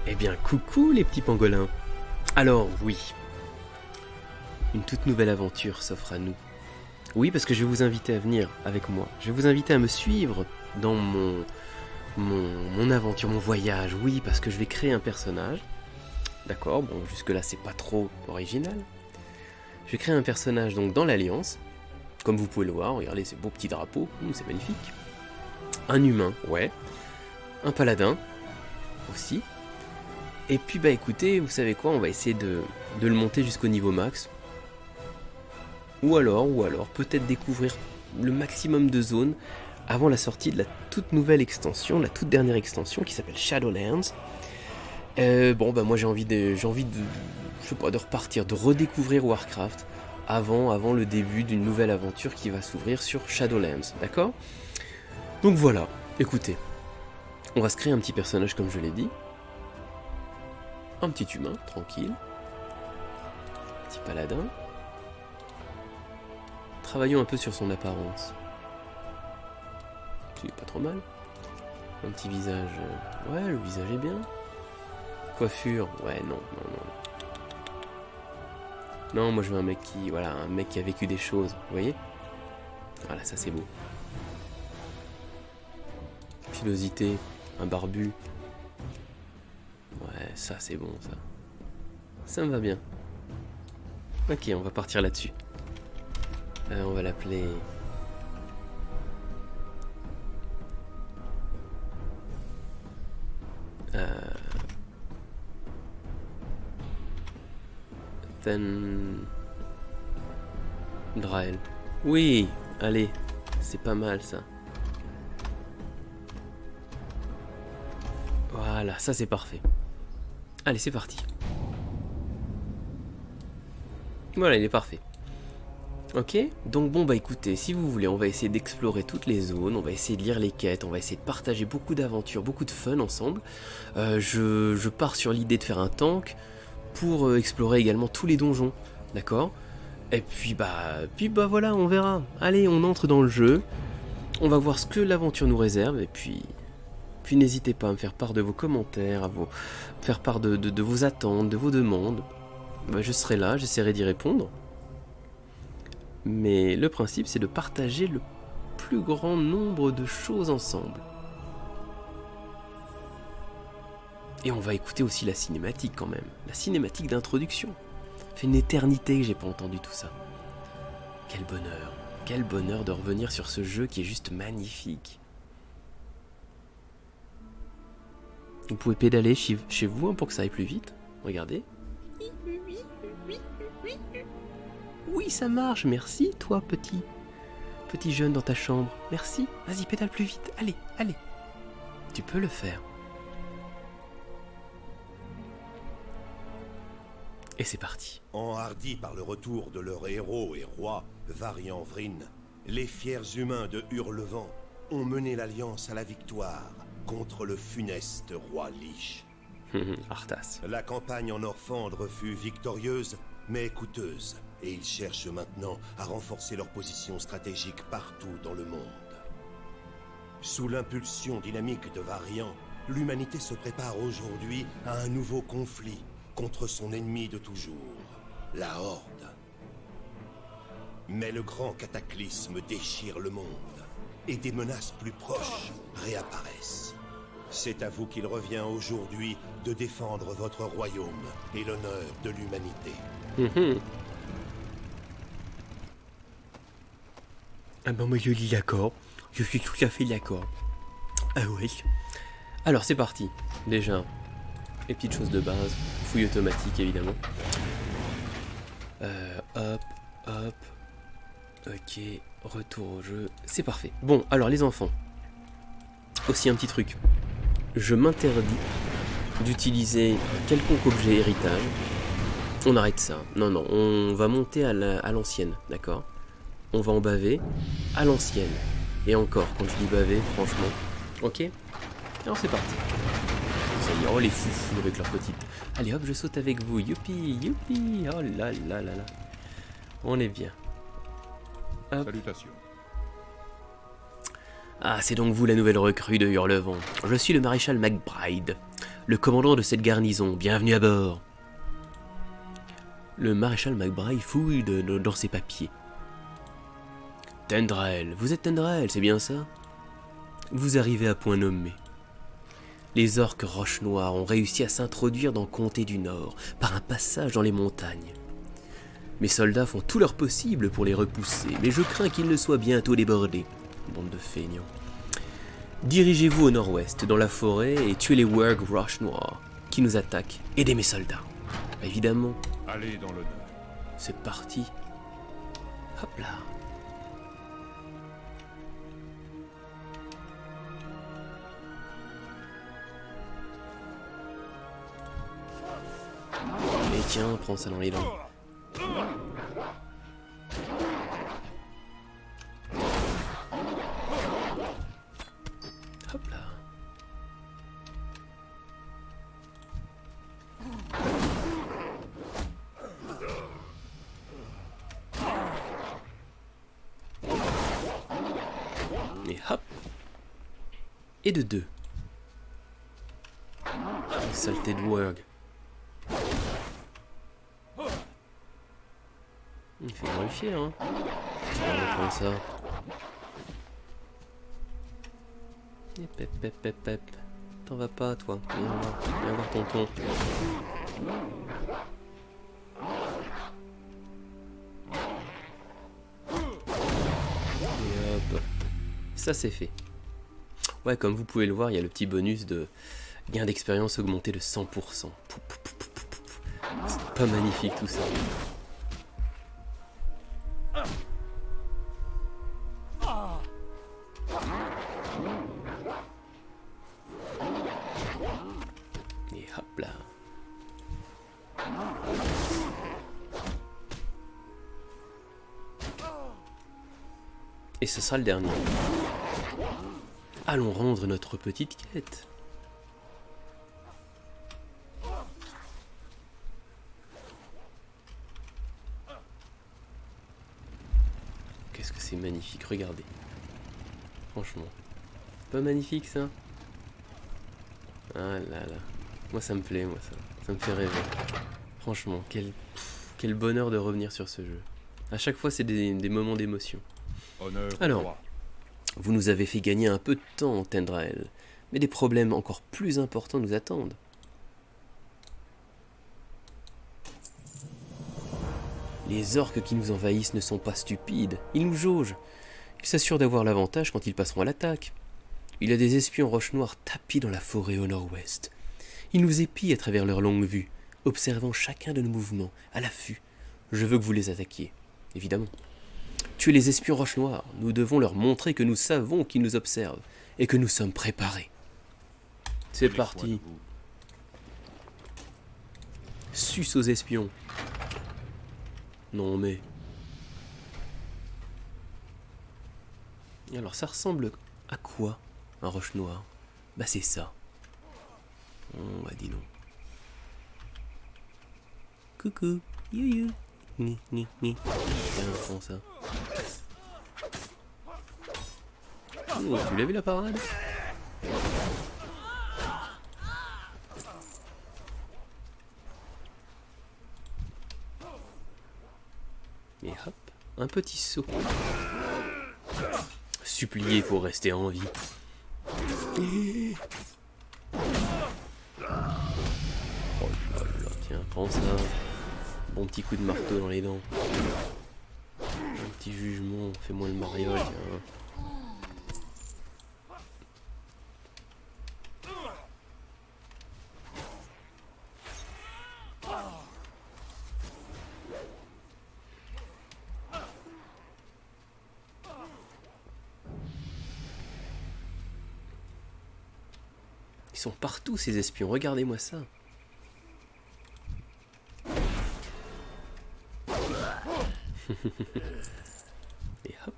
Eh bien, coucou les petits pangolins. Alors oui, une toute nouvelle aventure s'offre à nous. Oui, parce que je vais vous inviter à venir avec moi. Je vais vous inviter à me suivre dans mon aventure, mon voyage. Oui, parce que je vais créer un personnage. D'accord, bon, jusque-là, c'est pas trop original. Je vais créer un personnage donc dans l'Alliance. Comme vous pouvez le voir, regardez ces beaux petits drapeaux. C'est magnifique. Un humain, ouais. Un paladin, aussi. Et puis bah écoutez, vous savez quoi, on va essayer de le monter jusqu'au niveau max. Ou alors, peut-être découvrir le maximum de zones avant la sortie de la toute nouvelle extension, la toute dernière extension qui s'appelle Shadowlands. Bon bah moi j'ai envie de je sais pas, de repartir, de redécouvrir Warcraft avant le début d'une nouvelle aventure qui va s'ouvrir sur Shadowlands, d'accord? Donc voilà, écoutez, on va se créer un petit personnage comme je l'ai dit. Un petit humain, tranquille. Petit paladin. Travaillons un peu sur son apparence. C'est pas trop mal. Un petit visage. Ouais, le visage est bien. Coiffure. Ouais, non. Non, moi je veux un mec qui. Voilà, un mec qui a vécu des choses. Vous voyez? Voilà, ça c'est beau. Pilosité. Un barbu. Ouais, ça c'est bon, ça. Ça me va bien. Ok, on va partir là-dessus. On va l'appeler... Drael. Oui, allez, c'est pas mal ça. Voilà, ça c'est parfait. Allez, c'est parti. Voilà, il est parfait. Ok, donc bon bah écoutez, si vous voulez, on va essayer d'explorer toutes les zones, on va essayer de lire les quêtes, on va essayer de partager beaucoup d'aventures, beaucoup de fun ensemble. Je pars sur l'idée de faire un tank pour explorer également tous les donjons, d'accord? Et puis bah voilà, on verra. Allez, on entre dans le jeu, on va voir ce que l'aventure nous réserve, et puis n'hésitez pas à me faire part de vos commentaires, faire part de vos attentes, de vos demandes. Bah, je serai là, j'essaierai d'y répondre. Mais le principe, c'est de partager le plus grand nombre de choses ensemble. Et on va écouter aussi la cinématique quand même. La cinématique d'introduction. Ça fait une éternité que j'ai pas entendu tout ça. Quel bonheur. Quel bonheur de revenir sur ce jeu qui est juste magnifique. Vous pouvez pédaler chez vous hein, pour que ça aille plus vite. Regardez. Oui, ça marche, merci, toi, petit jeune dans ta chambre. Merci, vas-y, pédale plus vite, allez. Tu peux le faire. Et c'est parti. Enhardis par le retour de leur héros et roi, Varian Vryn, les fiers humains de Hurlevent ont mené l'Alliance à la victoire contre le funeste roi Lich. Arthas. La campagne en Orphandre fut victorieuse, mais coûteuse. Et ils cherchent maintenant à renforcer leur position stratégique partout dans le monde. Sous l'impulsion dynamique de Varian, l'humanité se prépare aujourd'hui à un nouveau conflit contre son ennemi de toujours, la Horde. Mais le grand cataclysme déchire le monde, et des menaces plus proches réapparaissent. C'est à vous qu'il revient aujourd'hui de défendre votre royaume et l'honneur de l'humanité. Ah ben moi je dis d'accord, je suis tout à fait d'accord. Ah oui. Alors c'est parti, déjà, les petites choses de base, fouille automatique évidemment. Hop, ok, retour au jeu, c'est parfait. Bon, alors les enfants, aussi un petit truc, je m'interdis d'utiliser quelconque objet héritage, on arrête ça, non, on va monter à l'ancienne, d'accord? On va en baver à l'ancienne. Et encore, quand je dis baver, franchement. Ok? Alors c'est parti. Ça y est, oh les foufous avec leur petite. Allez hop, je saute avec vous. Youpi, youpi. Oh là là là là. On est bien. Hop. Salutations. Ah, c'est donc vous la nouvelle recrue de Hurlevent. Je suis le maréchal McBride, le commandant de cette garnison. Bienvenue à bord. Le maréchal McBride fouille dans ses papiers. Tendrel, vous êtes Tendrel, c'est bien ça? Vous arrivez à point nommé. Les orques roches-noires ont réussi à s'introduire dans le comté du Nord par un passage dans les montagnes. Mes soldats font tout leur possible pour les repousser, mais je crains qu'ils ne soient bientôt débordés. Bande de feignants. Dirigez-vous au nord-ouest, dans la forêt, et tuez les wargs roches-noires qui nous attaquent. Aidez mes soldats. Évidemment. Allez dans l'honneur. C'est parti. Hop là. Et tiens, prends ça dans les dents. Hop là. Et hop. Et de deux. Saleté de warg. Il fait grand fier, hein. On va prendre ça. Et pep pep pep pep. T'en vas pas, toi. Viens voir tonton. Et hop. Ça c'est fait. Ouais, comme vous pouvez le voir, il y a le petit bonus de gain d'expérience augmenté de 100%. C'est pas magnifique tout ça. Et hop là. Et ce sera le dernier. Allons rendre notre petite quête. Qu'est-ce que c'est magnifique, regardez. Franchement. Pas magnifique ça? Ah là là. Moi ça me plaît, moi ça. Ça me fait rêver. Franchement, quel bonheur de revenir sur ce jeu. À chaque fois c'est des moments d'émotion. Alors, vous nous avez fait gagner un peu de temps, Tendrel, mais des problèmes encore plus importants nous attendent. Les orques qui nous envahissent ne sont pas stupides, ils nous jaugent. Ils s'assurent d'avoir l'avantage quand ils passeront à l'attaque. Il y a des espions roches noires tapis dans la forêt au nord-ouest. Ils nous épient à travers leur longue vue, observant chacun de nos mouvements, à l'affût. Je veux que vous les attaquiez, évidemment. Tuez les espions roches noires, nous devons leur montrer que nous savons qu'ils nous observent, et que nous sommes préparés. C'est parti. Suce aux espions. Non mais... Alors ça ressemble à quoi, un roche noire? Bah c'est ça. Oh bah dis donc. Coucou, you. Ni. Tiens, prends ça. Oh, tu l'as vu la parade? Et hop, un petit saut. Supplier pour rester en vie. Oh là là, tiens, prends ça. Bon petit coup de marteau dans les dents. Un petit jugement, fais-moi le mariole, tiens. Ils sont partout ces espions, regardez-moi ça. Et hop.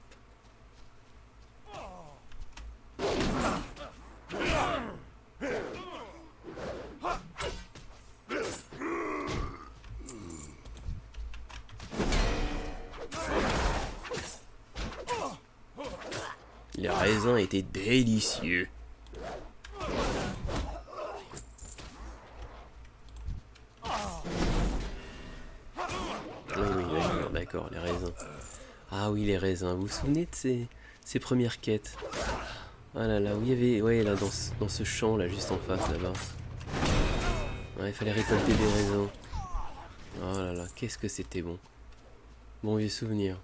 Les raisins étaient délicieux. Oui, d'accord, les raisins. Ah oui, les raisins. Vous vous souvenez de ces premières quêtes? Ah là là, où il y avait... Ouais, là, dans ce champ, là, juste en face, là-bas. Ouais, il fallait récolter des raisins. Oh là là, qu'est-ce que c'était bon. Bon vieux souvenir.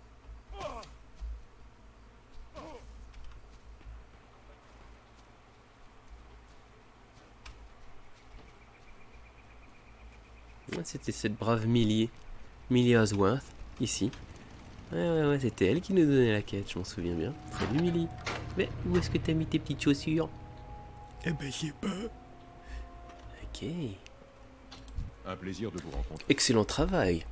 C'était cette brave Millie Osworth, ici. Ouais, c'était elle qui nous donnait la quête, je m'en souviens bien. Salut Millie. Mais où est-ce que t'as mis tes petites chaussures? Eh ben, je sais pas. Ok. Un plaisir de vous rencontrer. Excellent travail.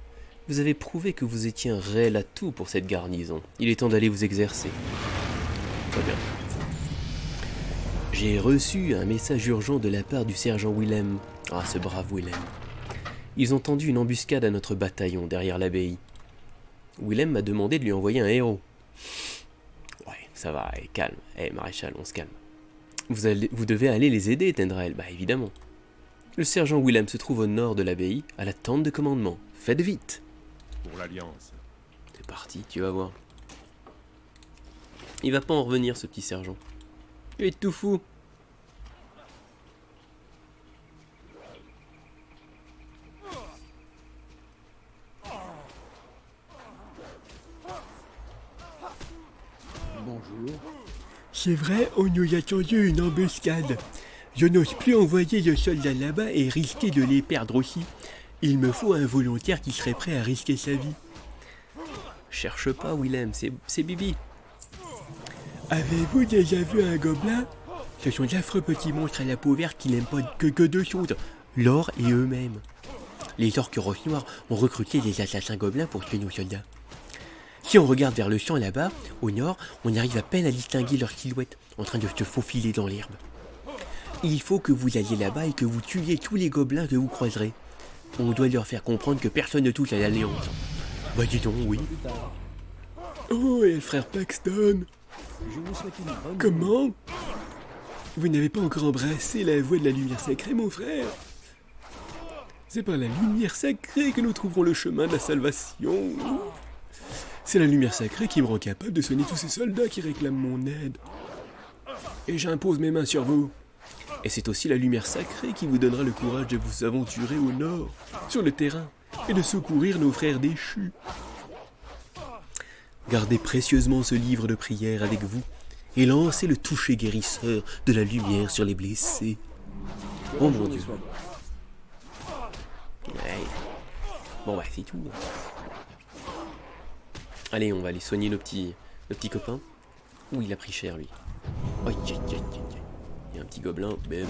Vous avez prouvé que vous étiez un réel atout pour cette garnison. Il est temps d'aller vous exercer. Très bien. J'ai reçu un message urgent de la part du sergent Willem. Ah, ce brave Willem. Ils ont tendu une embuscade à notre bataillon derrière l'abbaye. Willem m'a demandé de lui envoyer un héros. Ouais, ça va, calme. Maréchal, on se calme. Vous devez aller les aider, Tendrael. Bah évidemment. Le sergent Willem se trouve au nord de l'abbaye, à la tente de commandement. Faites vite. Pour l'Alliance. C'est parti, tu vas voir. Il va pas en revenir, ce petit sergent. Il est tout fou. Bonjour. C'est vrai, on nous a tendu une embuscade. Je n'ose plus envoyer de soldats là-bas et risquer de les perdre aussi. Il me faut un volontaire qui serait prêt à risquer sa vie. Cherche pas, Willem, c'est Bibi. Avez-vous déjà vu un gobelin? Ce sont d'affreux petits monstres à la peau verte qui n'aiment pas que deux choses, l'or et eux-mêmes. Les orques roches noirs ont recruté des assassins gobelins pour tuer nos soldats. Si on regarde vers le champ là-bas, au nord, on arrive à peine à distinguer leur silhouette en train de se faufiler dans l'herbe. Il faut que vous alliez là-bas et que vous tuiez tous les gobelins que vous croiserez. On doit leur faire comprendre que personne ne touche à l'Alliance. Bah dis donc, oui. Oh, et le frère Paxton. Je vous souhaite une bonne Comment? Vous n'avez pas encore embrassé la voie de la lumière sacrée, mon frère? C'est par la lumière sacrée que nous trouverons le chemin de la salvation. C'est la lumière sacrée qui me rend capable de soigner tous ces soldats qui réclament mon aide. Et j'impose mes mains sur vous. Et c'est aussi la lumière sacrée qui vous donnera le courage de vous aventurer au nord, sur le terrain, et de secourir nos frères déchus. Gardez précieusement ce livre de prière avec vous, et lancez le toucher guérisseur de la lumière sur les blessés. Oh mon Dieu. Ouais. Bon bah c'est tout. Allez, on va aller soigner nos petits copains. Ouh, il a pris cher lui. Oh, il y a un petit gobelin, bam.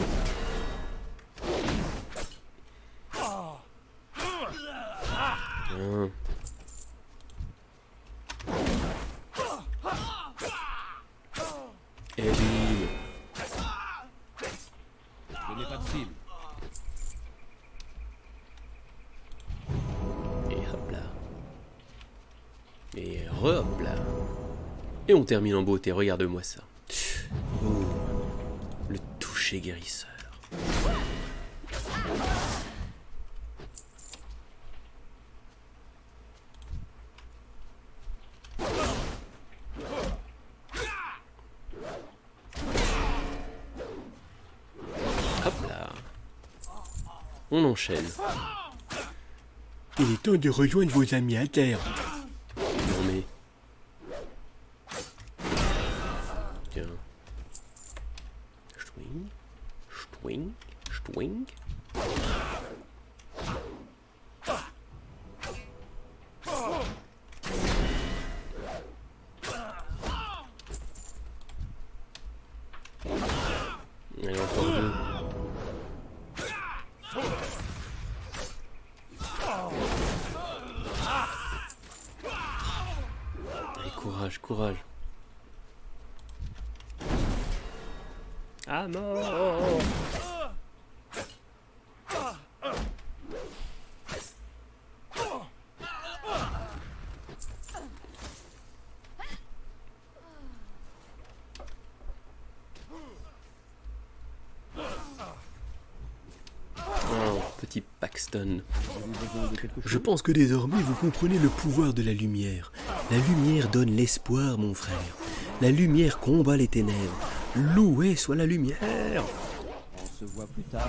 Hein. Et bim. Je n'ai pas de cible. Et hop là. Et hop là. Et on termine en beauté, regarde-moi ça. Oh, le toucher guérisseur. Hop là. On enchaîne. Il est temps de rejoindre vos amis à terre. Non mais... Tiens. Stwing. Allez, encore deux. Allez, courage. Ah mort. Paxton. Avez-vous besoin de quelque chose? Je pense que désormais vous comprenez le pouvoir de la lumière. La lumière donne l'espoir, mon frère. La lumière combat les ténèbres. Loué soit la lumière. On se voit plus tard.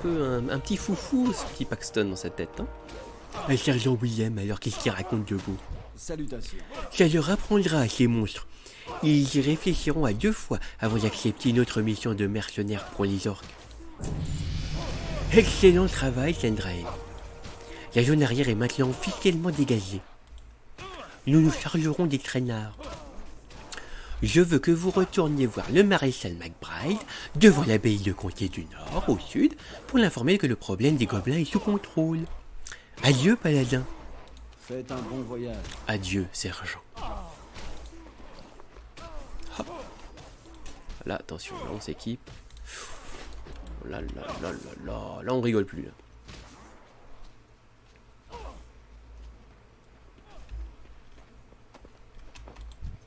Un petit foufou, ce petit Paxton dans sa tête. Hein. Un sergent William, alors qu'est-ce qu'il raconte de beau? Salutations. Ça leur apprendra à ces monstres. Ils y réfléchiront à 2 fois avant d'accepter une autre mission de mercenaires pour les orques. Excellent travail, Sandrael. La zone arrière est maintenant officiellement dégagée. Nous nous chargerons des traînards. Je veux que vous retourniez voir le maréchal McBride devant l'abbaye de Comté du Nord, au sud, pour l'informer que le problème des gobelins est sous contrôle. Adieu, paladin. Faites un bon voyage. Adieu, sergent. Hop. Là, attention, là on s'équipe. Là, là on rigole plus. Là.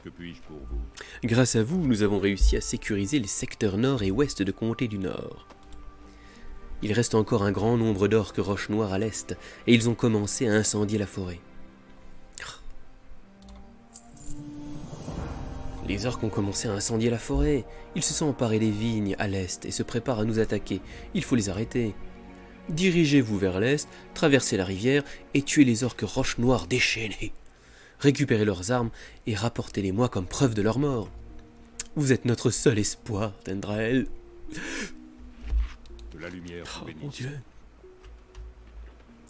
Que puis-je pour vous? Grâce à vous, nous avons réussi à sécuriser les secteurs nord et ouest de Comté du Nord. Il reste encore un grand nombre d'orques roches noires à l'est, et ils ont commencé à incendier la forêt. Les orques ont commencé à incendier la forêt. Ils se sont emparés des vignes à l'est et se préparent à nous attaquer. Il faut les arrêter. Dirigez-vous vers l'est, traversez la rivière et tuez les orques roches noires déchaînés. Récupérez leurs armes et rapportez-les-moi comme preuve de leur mort. Vous êtes notre seul espoir, Tendrael. Que la lumière vous bénisse. Mon Dieu.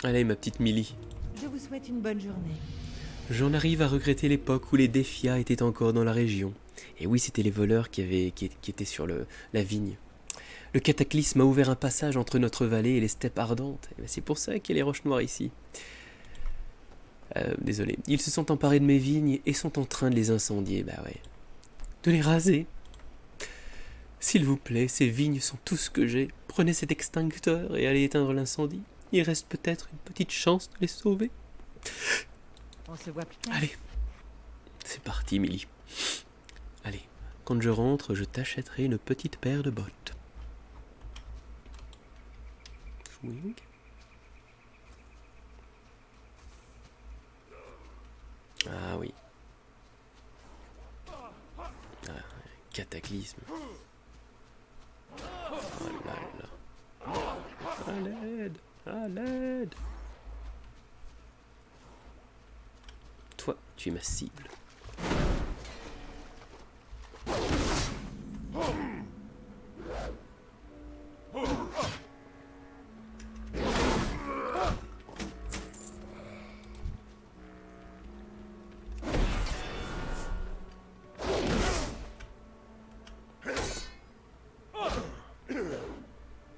Allez, ma petite Millie. Je vous souhaite une bonne journée. J'en arrive à regretter l'époque où les Défias étaient encore dans la région. Et oui, c'était les voleurs qui étaient sur la vigne. Le cataclysme a ouvert un passage entre notre vallée et les steppes ardentes. Et c'est pour ça qu'il y a les roches noires ici. Désolé. Ils se sont emparés de mes vignes et sont en train de les incendier. Bah ouais. De les raser. S'il vous plaît, ces vignes sont tout ce que j'ai. Prenez cet extincteur et allez éteindre l'incendie. Il reste peut-être une petite chance de les sauver. On se voit plus tard. Allez. C'est parti, Millie. Allez. Quand je rentre, je t'achèterai une petite paire de bottes. Swing. Ah oui. Ah, cataclysme. Oh là là. À l'aide. À l'aide. Toi, tu es ma cible.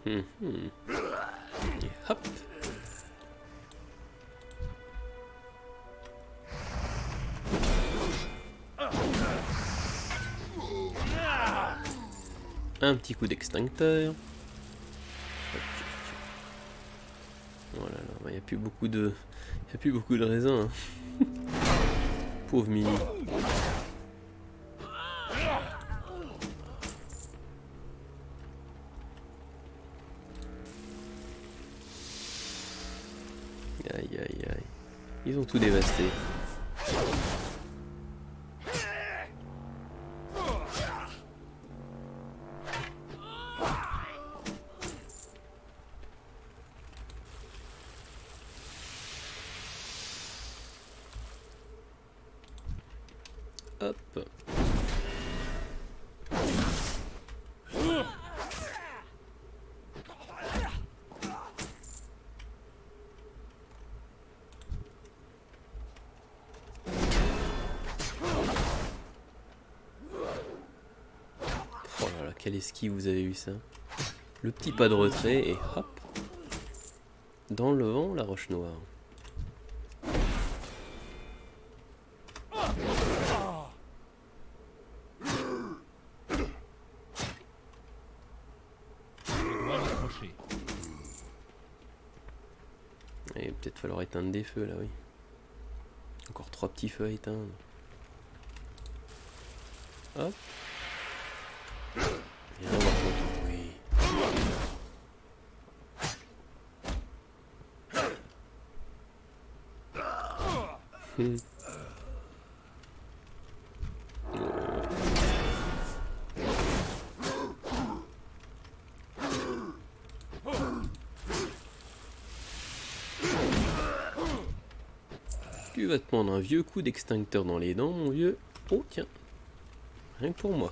Et hop. Un petit coup d'extincteur. Voilà, il n'y a plus beaucoup de raisins. Hein. Pauvre Millie. Aïe aïe aïe. Ils ont tout dévasté. Hop. Oh là là, quel esquive vous avez eu ça. Le petit pas de retrait et hop. Dans le vent, la roche noire. Il va peut-être falloir éteindre des feux là, oui. Encore 3 petits feux à éteindre. Hop. Et là, on va oui. Tu vas te prendre un vieux coup d'extincteur dans les dents, mon vieux. Oh, tiens. Rien que pour moi.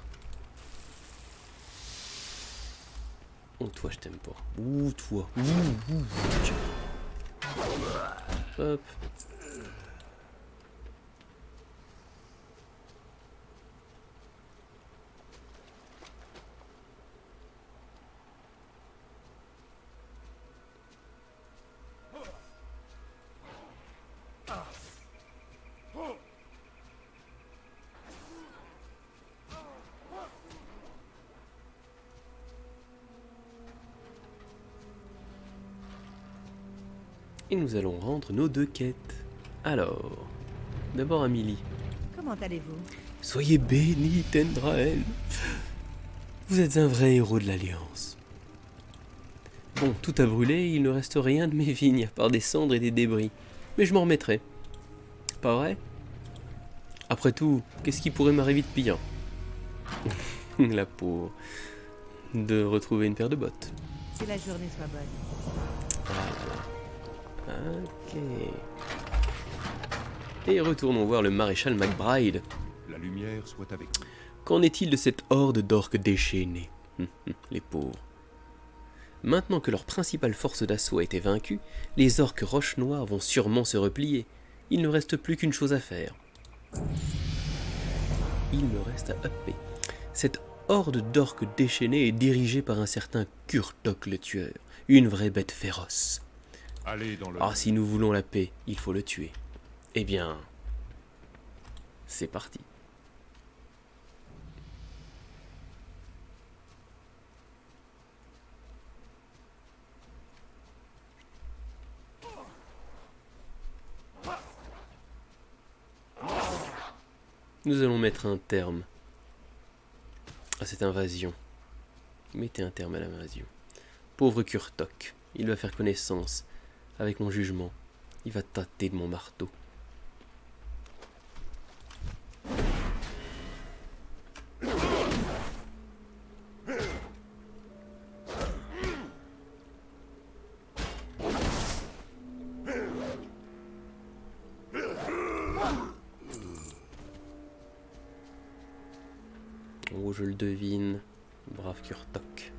Oh, toi, je t'aime pas. Ouh, toi. Ouh. Tiens. Hop. Et nous allons rendre nos 2 quêtes. Alors, d'abord Amélie. Comment allez-vous? Soyez bénis, Tendrael. Vous êtes un vrai héros de l'Alliance. Bon, tout a brûlé, il ne reste rien de mes vignes, à part des cendres et des débris. Mais je m'en remettrai. Pas vrai? Après tout, qu'est-ce qui pourrait m'arriver de pire? La pauvre. De retrouver une paire de bottes. Que la journée soit bonne. Ok. Et retournons voir le maréchal McBride. La lumière soit avec vous. Qu'en est-il de cette horde d'orques déchaînés? Les pauvres. Maintenant que leur principale force d'assaut a été vaincue, les orques roches noires vont sûrement se replier. Il ne reste plus qu'une chose à faire. Il me reste à upper. Cette horde d'orques déchaînés est dirigée par un certain Kurtok le tueur, une vraie bête féroce. Allez dans le... Ah, si nous voulons la paix, il faut le tuer. Eh bien, c'est parti. Nous allons mettre un terme à cette invasion. Mettez un terme à l'invasion. Pauvre Kurtok, il va faire connaissance avec mon jugement. Il va tâter de mon marteau. Oh, je le devine. Brave Kurtok.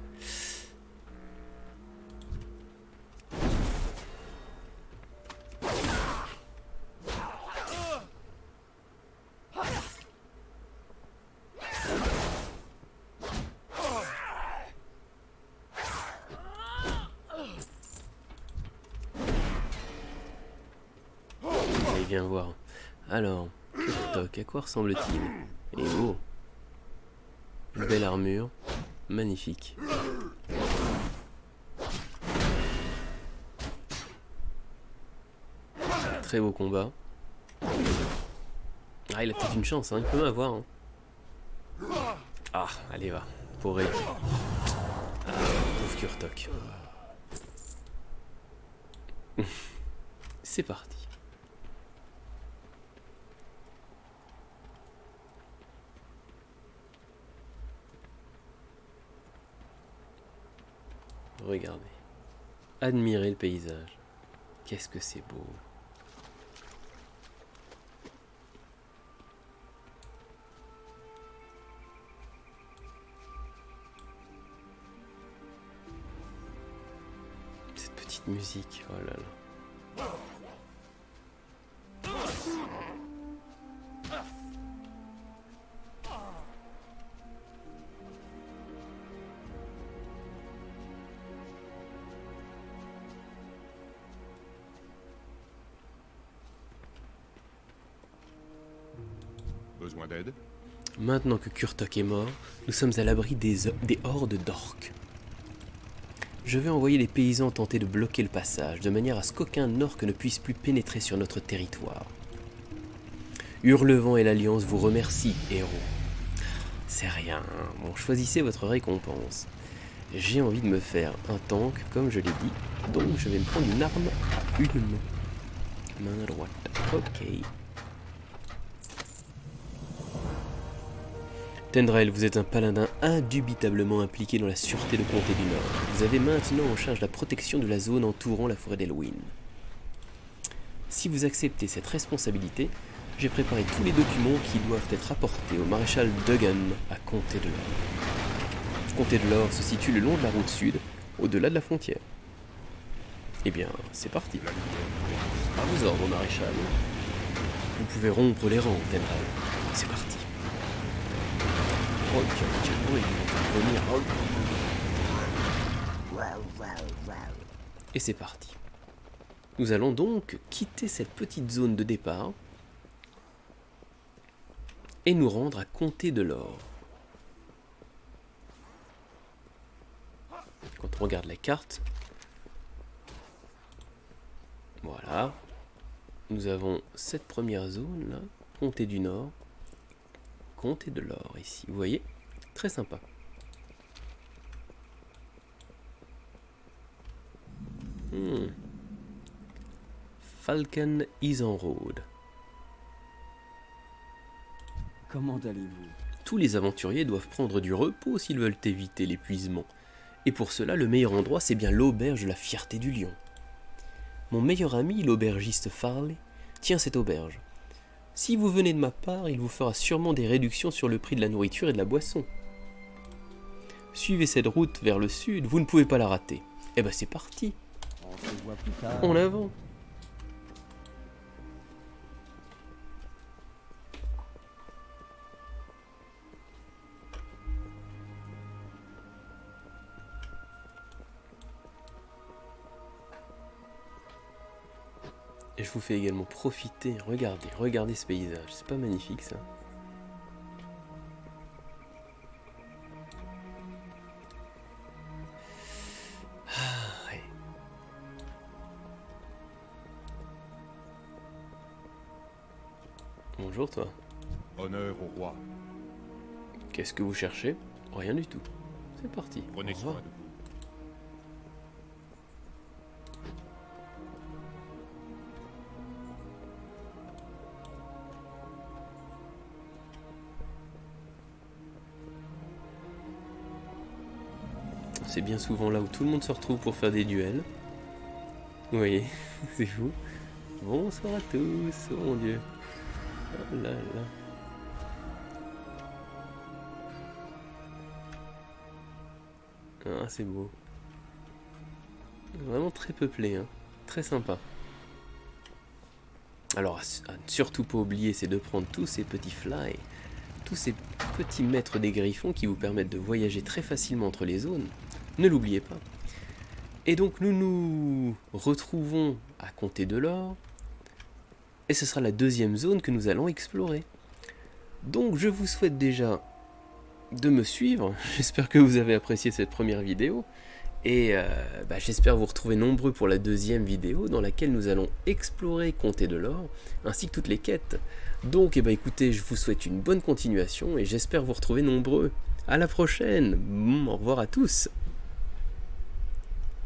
Allez, viens voir. Alors, Kurtok, à quoi ressemble-t-il? Il est beau. Une belle armure. Magnifique. Très beau combat. Ah, il a peut-être une chance, hein. Il peut m'avoir. Hein. Ah, allez, va. Pour Ray. Ah, pauvre Kurtok. C'est parti. Regardez. Admirez le paysage. Qu'est-ce que c'est beau. Cette petite musique, oh là là. Besoin d'aide? Maintenant que Kurtok est mort, nous sommes à l'abri des hordes d'orques. Je vais envoyer les paysans tenter de bloquer le passage, de manière à ce qu'aucun orque ne puisse plus pénétrer sur notre territoire. Hurlevent et l'Alliance vous remercient, héros. C'est rien, bon, choisissez votre récompense. J'ai envie de me faire un tank, comme je l'ai dit, donc je vais me prendre une arme à une main. Main droite, ok. Tendrel, vous êtes un paladin indubitablement impliqué dans la sûreté de Comté du Nord. Vous avez maintenant en charge la protection de la zone entourant la forêt d'Elwyn. Si vous acceptez cette responsabilité, j'ai préparé tous les documents qui doivent être apportés au maréchal Duggan à Comté de l'Or. Comté de l'Or se situe le long de la route sud, au-delà de la frontière. Eh bien, c'est parti. À vos ordres, maréchal. Vous pouvez rompre les rangs, Tendrel. C'est parti. Oh, quel bruit, ils vont venir. Et c'est parti. Nous allons donc quitter cette petite zone de départ et nous rendre à Comté de l'Or. Quand on regarde la carte, voilà, nous avons cette première zone là, Comté du Nord, Comté de l'Or ici, vous voyez, très sympa. Falcon is en road. Comment allez-vous? Tous les aventuriers doivent prendre du repos s'ils veulent éviter l'épuisement. Et pour cela, le meilleur endroit, c'est bien l'auberge de la Fierté du Lion. Mon meilleur ami, l'aubergiste Farley, tient cette auberge. Si vous venez de ma part, il vous fera sûrement des réductions sur le prix de la nourriture et de la boisson. Suivez cette route vers le sud, vous ne pouvez pas la rater. Eh ben c'est parti, On se voit plus tard. en avant. Et je vous fais également profiter, regardez ce paysage, c'est pas magnifique ça? Ah, ouais. Bonjour toi, Honneur au roi. qu'est-ce que vous cherchez? Rien du tout, c'est parti. Prenez Au revoir. soin de vous. C'est bien souvent là où tout le monde se retrouve pour faire des duels. Vous voyez, c'est fou. Bonsoir à tous, oh mon dieu. Oh là là. Ah, c'est beau. Vraiment très peuplé, hein. Très sympa. Alors, à ne surtout pas oublier, c'est de prendre tous ces petits fly, tous ces petits maîtres des griffons qui vous permettent de voyager très facilement entre les zones. Ne l'oubliez pas. Et donc nous nous retrouvons à Comté de l'Or. Et ce sera la deuxième zone que nous allons explorer. Donc je vous souhaite déjà de me suivre. J'espère que vous avez apprécié cette première vidéo. Et j'espère vous retrouver nombreux pour la deuxième vidéo dans laquelle nous allons explorer Comté de l'Or ainsi que toutes les quêtes. Donc écoutez, je vous souhaite une bonne continuation et j'espère vous retrouver nombreux. À la prochaine. Au revoir à tous.